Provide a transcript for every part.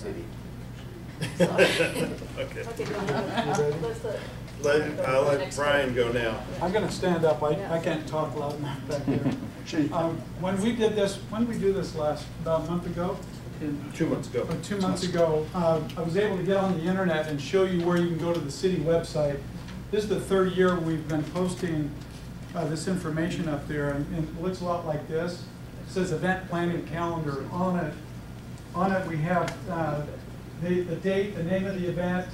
city. Okay. I'll let Brian go now. I'm going to stand up. I can't talk loud enough back there. When we did this, when did we do this last? About a month ago? 2 months ago. 2 months ago, I was able to get on the internet and show you where you can go to the city website. This is the third year we've been posting this information up there, and it looks a lot like this. It says event planning calendar. On it we have the date, the name of the event,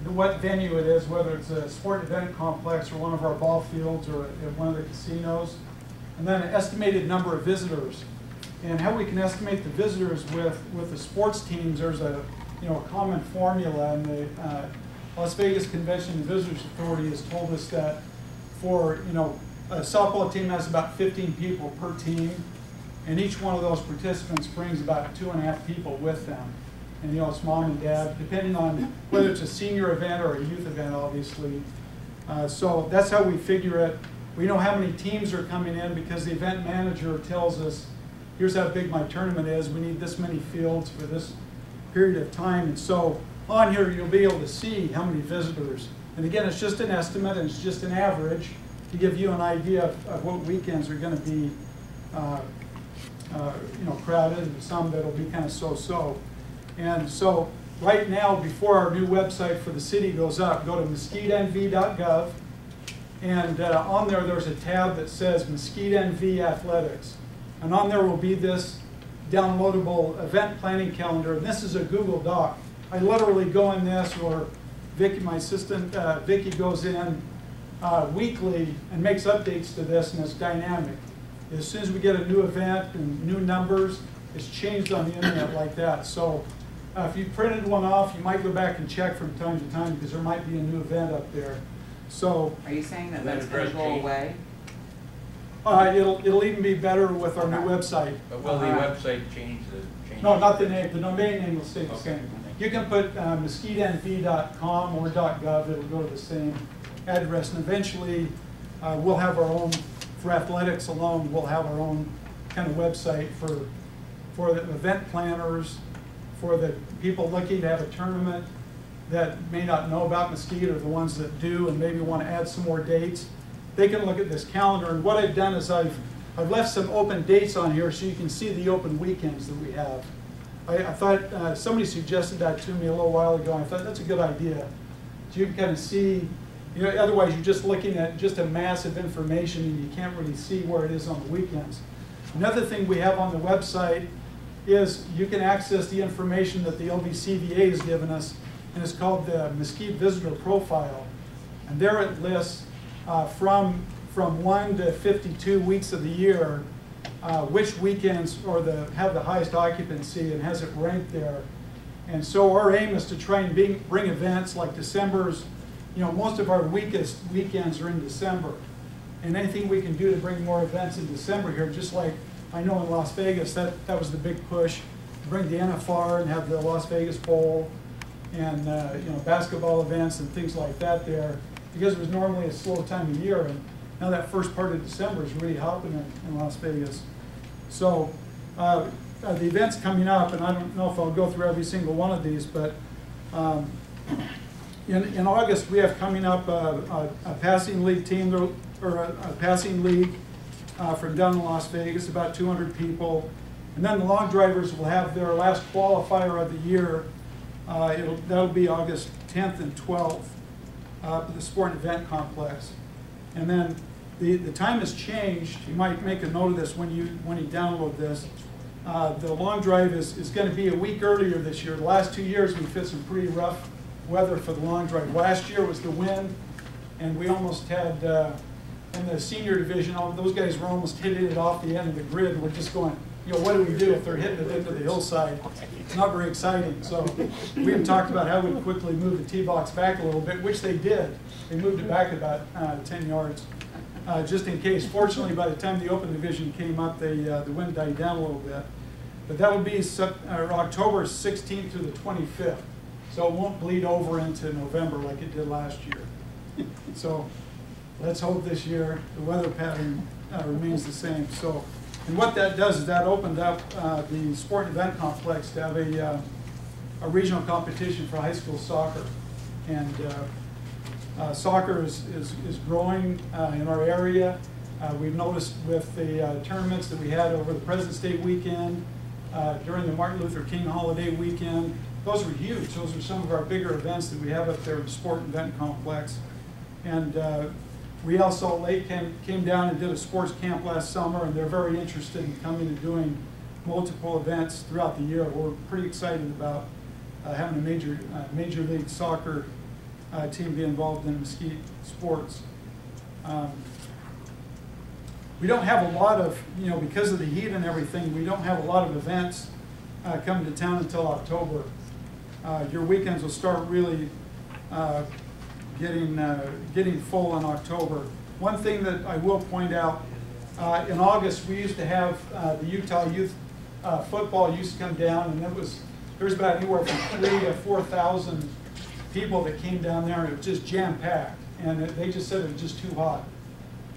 what venue it is, whether it's a sport event complex or one of our ball fields or one of the casinos, and then an estimated number of visitors. And how we can estimate the visitors with the sports teams, there's a common formula, and the Las Vegas Convention and Visitors Authority has told us that for a softball team has about 15 people per team, and each one of those participants brings about 2.5 people with them. And it's mom and dad, depending on whether it's a senior event or a youth event, obviously. So that's how we figure it. We know how many teams are coming in because the event manager tells us, here's how big my tournament is. We need this many fields for this period of time. And so on here, you'll be able to see how many visitors. And again, it's just an estimate, and it's just an average to give you an idea of what weekends are going to be crowded, and some that'll be kind of so-so. And so right now, before our new website for the city goes up, go to mesquitenv.gov, and on there, there's a tab that says Mesquite NV Athletics. And on there will be this downloadable event planning calendar, and this is a Google Doc. I literally go in this, or Vicky, my assistant, Vicky goes in weekly and makes updates to this, and it's dynamic. As soon as we get a new event and new numbers, it's changed on the internet like that. So if you printed one off, you might go back and check from time to time because there might be a new event up there. So are you saying that that's going to go away? It'll even be better with our new website. But will the website change? No, not the name. The domain name will stay the same. You can put mesquitenv.com or .gov. It'll go to the same address. And eventually, we'll have our own, for athletics alone, we'll have our own kind of website for the event planners, for the people looking to have a tournament that may not know about Mesquite, or the ones that do and maybe want to add some more dates. They can look at this calendar, and what I've done is I've left some open dates on here so you can see the open weekends that we have. I thought somebody suggested that to me a little while ago, and I thought that's a good idea. So you can kind of see, otherwise you're just looking at just a mass of information and you can't really see where it is on the weekends. Another thing we have on the website is you can access the information that the LVCVA has given us, and it's called the Mesquite Visitor Profile. And there it lists from 1 to 52 weeks of the year, which weekends have the highest occupancy, and has it ranked there. And so our aim is to try and bring events like December's, most of our weakest weekends are in December. And anything we can do to bring more events in December here, just like I know in Las Vegas, that was the big push, to bring the NFR and have the Las Vegas Bowl and basketball events and things like that there, because it was normally a slow time of year, and now that first part of December is really hopping in Las Vegas. So the events coming up, and I don't know if I'll go through every single one of these, but in August we have coming up a passing league team, or a passing league from down in Las Vegas, about 200 people. And then the long drivers will have their last qualifier of the year. That'll be August 10th and 12th. The sport and event complex. And then the time has changed. You might make a note of this when you download this. The long drive is going to be a week earlier this year. The last 2 years we've hit some pretty rough weather for the long drive. Last year was the wind, and we almost had, in the senior division, those guys were almost hitting it off the end of the grid. We're just going, what do we do if they're hitting it into the hillside? It's not very exciting. So we have talked about how we quickly move the tee box back a little bit, which they did. They moved it back about 10 yards, just in case. Fortunately, by the time the open division came up, the wind died down a little bit. But that will be October 16th through the 25th. So it won't bleed over into November like it did last year. So let's hope this year the weather pattern remains the same. So, and what that does is that opened up the sport and event complex to have a regional competition for high school soccer. And soccer is growing in our area. We've noticed with the tournaments that we had over the President's Day weekend, during the Martin Luther King holiday weekend, those were huge. Those are some of our bigger events that we have up there at the Sport Event Complex. And Real Salt Lake came down and did a sports camp last summer, and they're very interested in coming and doing multiple events throughout the year. We're pretty excited about having a major league soccer team be involved in Mesquite sports. We don't have a lot of, because of the heat and everything, we don't have a lot of events coming to town until October. Your weekends will start really getting full in October. One thing that I will point out, in August we used to have the Utah Youth football used to come down, and there's about anywhere from 3,000 to 4,000 people that came down there, and it was just jam-packed. And they just said it was just too hot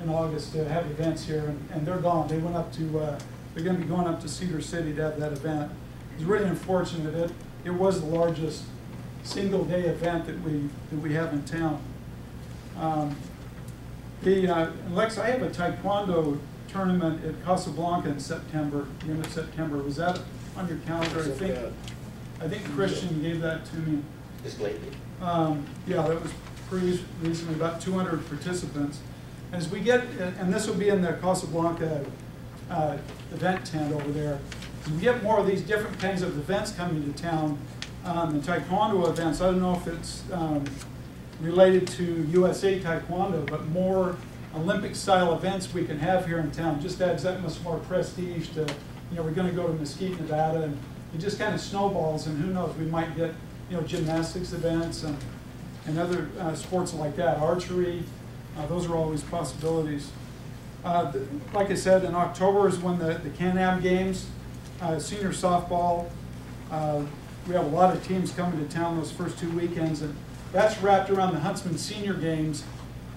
in August to have events here, and they're gone. They went up to, they're going to be going up to Cedar City to have that event. It's really unfortunate. It was the largest single-day event that we have in town. Lex, I have a Taekwondo tournament at Casablanca in September, the end of September. Was that on your calendar? I think Christian gave that to me. Just lately. Yeah, that was pretty recently, about 200 participants. As we get, and this will be in the Casablanca event tent over there, as we get more of these different kinds of events coming to town, the Taekwondo events, I don't know if it's related to USA Taekwondo, but more Olympic-style events we can have here in town just adds that much more prestige to, we're going to go to Mesquite, Nevada, and it just kind of snowballs, and who knows, we might get, gymnastics events and other sports like that, archery. Those are always possibilities. Like I said, in October is when the Can-Am Games, senior softball. We have a lot of teams coming to town those first 2 weekends, and that's wrapped around the Huntsman Senior Games.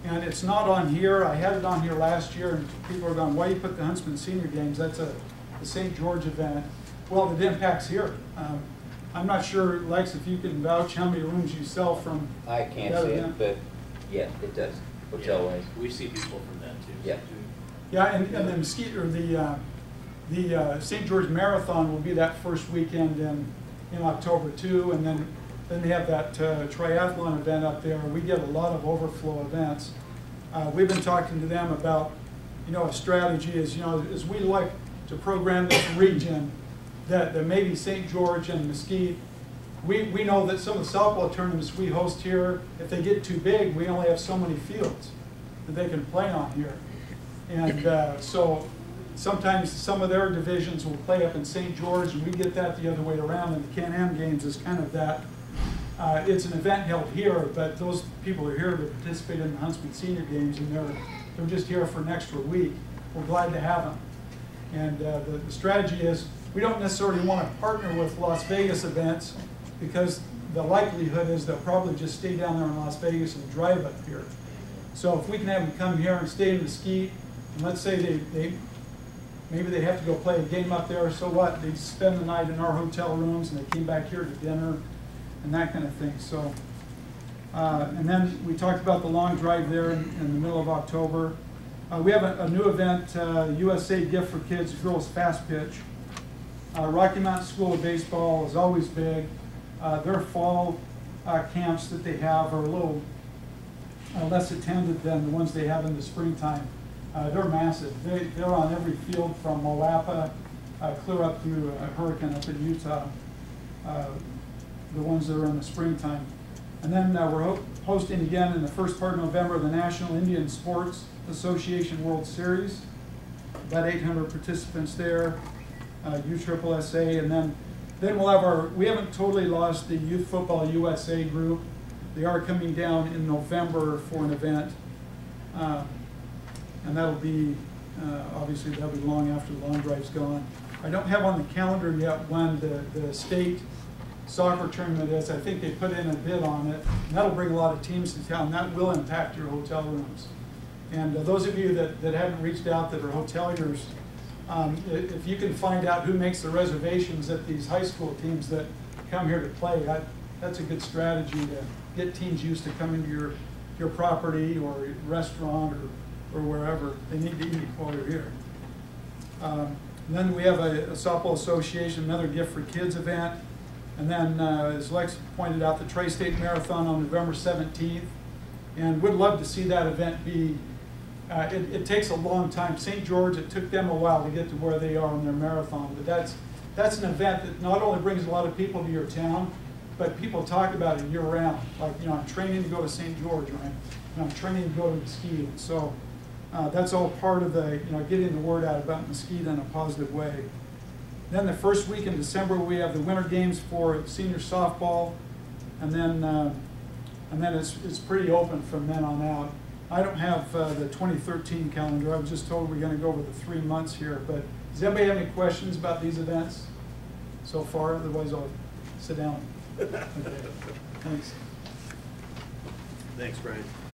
And it's not on here. I had it on here last year, and people are going, why do you put the Huntsman Senior Games? That's the St. George event. Well, it impacts here. I'm not sure, Lex, if you can vouch how many rooms you sell from I can't say it, but yeah, it does. Hotel-wise. We see people from that too. Yeah. Yeah, and the Mesquite, or the St. George Marathon will be that first weekend in October too, and then they have that triathlon event up there. We get a lot of overflow events. We've been talking to them about, a strategy is, as we like to program this region, that maybe St. George and Mesquite, we know that some of the softball tournaments we host here, if they get too big, we only have so many fields that they can play on here. And so sometimes some of their divisions will play up in St. George, and we get that the other way around, and the Can-Am Games is kind of that. It's an event held here, but those people are here to participate in the Huntsman Senior Games, and they're just here for an extra week. We're glad to have them. And the strategy is we don't necessarily want to partner with Las Vegas events, because the likelihood is they'll probably just stay down there in Las Vegas and drive up here. So if we can have them come here and stay in Mesquite, and let's say maybe they have to go play a game up there, so what? They spend the night in our hotel rooms, and they came back here to dinner, and that kind of thing. So, and then we talked about the long drive there in the middle of October. We have a new event, USA Gift for Kids, Girls Fast Pitch. Rocky Mountain School of Baseball is always big. Their fall camps that they have are a little less attended than the ones they have in the springtime. They're massive. They're on every field from Moapa clear up through Hurricane up in Utah, the ones that are in the springtime. And then we're hosting again in the first part of November the National Indian Sports Association World Series. About 800 participants there, USSSA, and then we'll have we haven't totally lost the Youth Football USA group. They are coming down in November for an event. And that'll be, obviously that'll be long after the long drive's gone. I don't have on the calendar yet when the state soccer tournament is. I think they put in a bid on it, and that'll bring a lot of teams to town. That will impact your hotel rooms. And those of you that haven't reached out that are hoteliers, if you can find out who makes the reservations at these high school teams that come here to play, that's a good strategy to get teens used to coming to your property or restaurant or wherever they need to eat while they're here. And then we have a softball association, another Gift for Kids event. And then, as Lex pointed out, the Tri-State Marathon on November 17th. And would love to see that event be, it takes a long time. St. George, it took them a while to get to where they are in their marathon. But that's an event that not only brings a lot of people to your town, but people talk about it year round. Like, you know, I'm training to go to St. George, or I'm training to go to Mesquite. So that's all part of the, you know, getting the word out about Mesquite in a positive way. Then the first week in December, we have the Winter Games for senior softball, and then it's pretty open from then on out. I don't have the 2013 calendar. I was just told we're going to go over the 3 months here. But does anybody have any questions about these events so far? Otherwise, I'll sit down. Okay. Thanks. Thanks, Brian.